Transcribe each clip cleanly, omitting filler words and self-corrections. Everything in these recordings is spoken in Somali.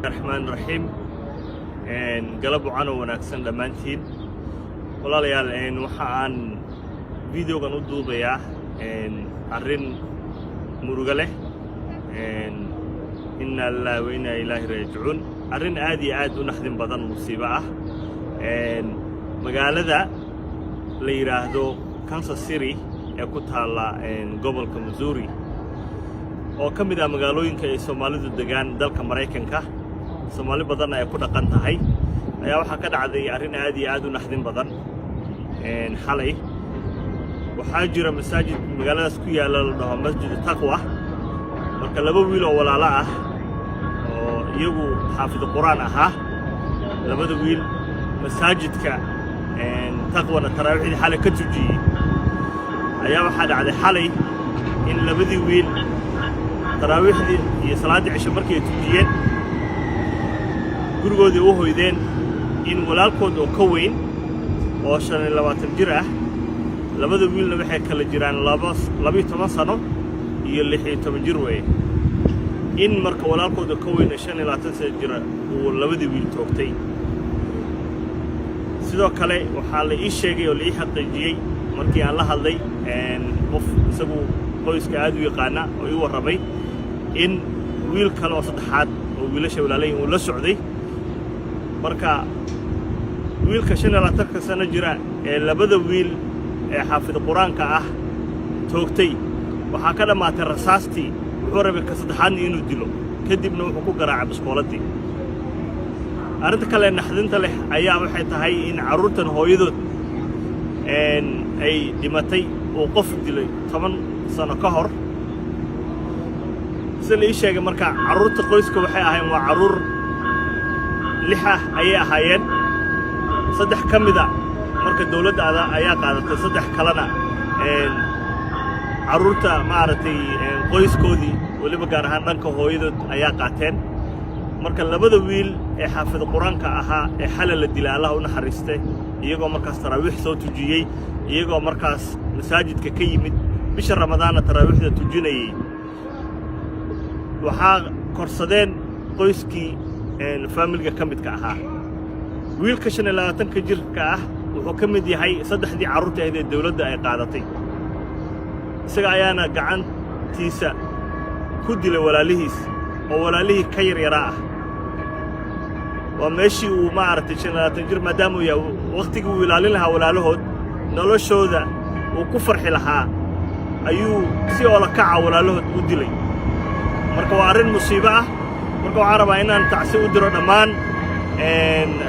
الرحمن الرحيم قلب وعنا ونكسن دمانتين والله ليال وحان فيديو كان ودوبيا أرين مرجله إن الله وإنا إليه راجعون أرين عاد ونخدم بدن مصيبة مقالة ذا اللي يراهدو كانساس سيتي يكوتها على قبل كمزوري oo ka mid ah magaalooyinka ay Soomaalidu degaan dalka Mareykanka Soomaali badan ay ku dhaqan tahay ayaa waxa ka dhacday arrin aad u naxdin badan xalay waxa jira masaajid magaaladaas ku yaala la dhaho Masjid Taqwa marka laba wiil oo walaalo ah oo iyagu xaafid Quraan aha labada wiil masaajidka Taqwana taraawixii xalay ka tujiyay ayaa waxa dhacday xalay in labadii wiil taraawixdii iyo salaadii cisho markay tujiyeen gurigoodii u hoydeen in walaalkood oo ka weyn oo 25 jir ah labada wiilna waxay kala jiraan 12 sano iyo 16 jir weey in marka walaalkood oo ka weyn 25 sano jir uu labadii wiil toogtay sidoo kale waxaa la ii sheegay oo la ii xaqiijiyay markii aan la hadlay qof isagu qoyska aad u yaqaana oo ii warramay in wiil kale oo saddexaad oo wiilasha walaalayeen uu la socday marka wiilka 25 sano jira ee labada wiil ee xaafid quraanka ah toogtay waxa ka dhamaatay rasaastii wuxuu rabay ka saddexaad inuu dilo kadibna wuxuu ku garaacay biskooladii arinta kale naxdinta leh ayaa waxay tahay in caruurtan hooyadood ay dhimatay oo qof dilay 10 sano ka hor sida ii sheegay marka caruurta qoyska waxay ahaayeen waa caruur 6 ayay ahaayeen saddex kamida marka dawladda ayaa qaadatay saddex kalena caruurta maartay qoyskoodii waliba gaar ahaan dhanka hooyadood ayaa qaateen marka labada wiil ee xaafid quraanka ahaa ee xalal la dilay Allah u naxariistay iyagoo markaas taraawix soo tujiyay iyagoo markaas masaajidka ka yimid bisha Ramadaan taraawixda tujinayay waxaa korsadeen qoyskii familka ka midka ahaa wiilka 25 jirka ah wuxuu ka mid yahay saddexdii caruurta ee dawladda ay qaadatay isaga ayaana gacantiisa ku dilay walaalihiis oo walaalihii ka yaryara ah waa meeshii uu maartay 25 jir maadaama uu waqtigii uu ilaalin lahaa walaalahood noloshooda uu ku farxi lahaa ayuu si oo la kaca walaalahood u dilay marka waa arrin musiibo ah marka waxaan rabaa inaan tacsi u diro dhammaan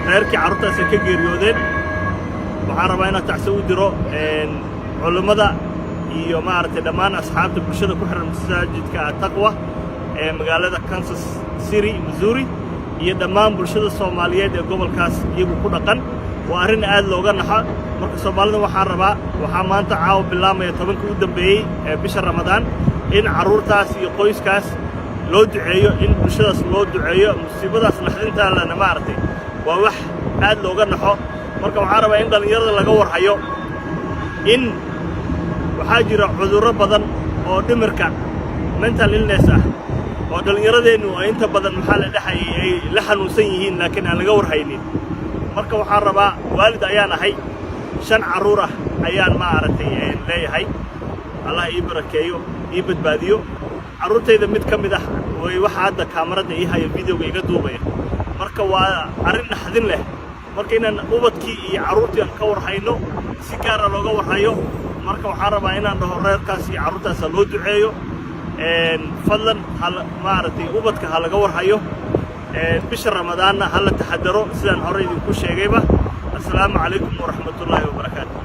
reerkii caruurtaas ka geeriyoodeen waxaan rabaa inaan tacsi u diro culimada iyo maartay dhammaan asxaabta bulshada ku xiran masaajidka Taqwa ee magaalada Kansas City Missouri iyo dhammaan bulshada Soomaaliyeed ee gobolkaas iyagu ku dhaqan waa arrin aad looga naxo marka Soomaalida waxaan rabaa waxaa maanta caaw bilaamaya 10 u dambeeyay ee bisha Ramadaan in caruurtaas iyo qoyskaas loo duceeyo in bulshadaas loo duceeyo musiibadaas naxdinta lana maartay waa wax aad looga naxo marka waxaan rabaa in dhalinyarada laga warhayo in waxaa jira cudurro badan oo dhimirka mental illness ah oo dhalinyaradeennu ay inta badan maxaa la dhaxay ay la xanuunsan yihiin laakiin aan laga warhaynin marka waxaan rabaa waalid ayaan ahay 5 caruur ah ayaan maartay leeyahay Allah ii barakeeyo ii badbaadiyo caruurtayda mid ka mid ah way waxa hadda kaamarada ii hayo videoga iga duubaya marka waa arrin naxdin leh marka inaan ubadkii iyo caruurtii ka warhayno si gaar ah looga warhayo marka waxaan rabaa inaan dhaho reerkaas iyo caruurtaas loo duceeyo fadlan hal maartay ubadka ha laga warhayo bisha Ramadaanna hal taxadaro sidaan hore idinku sheegayba assalaamu calaykum wa rahmatullaahi wa barakaatuh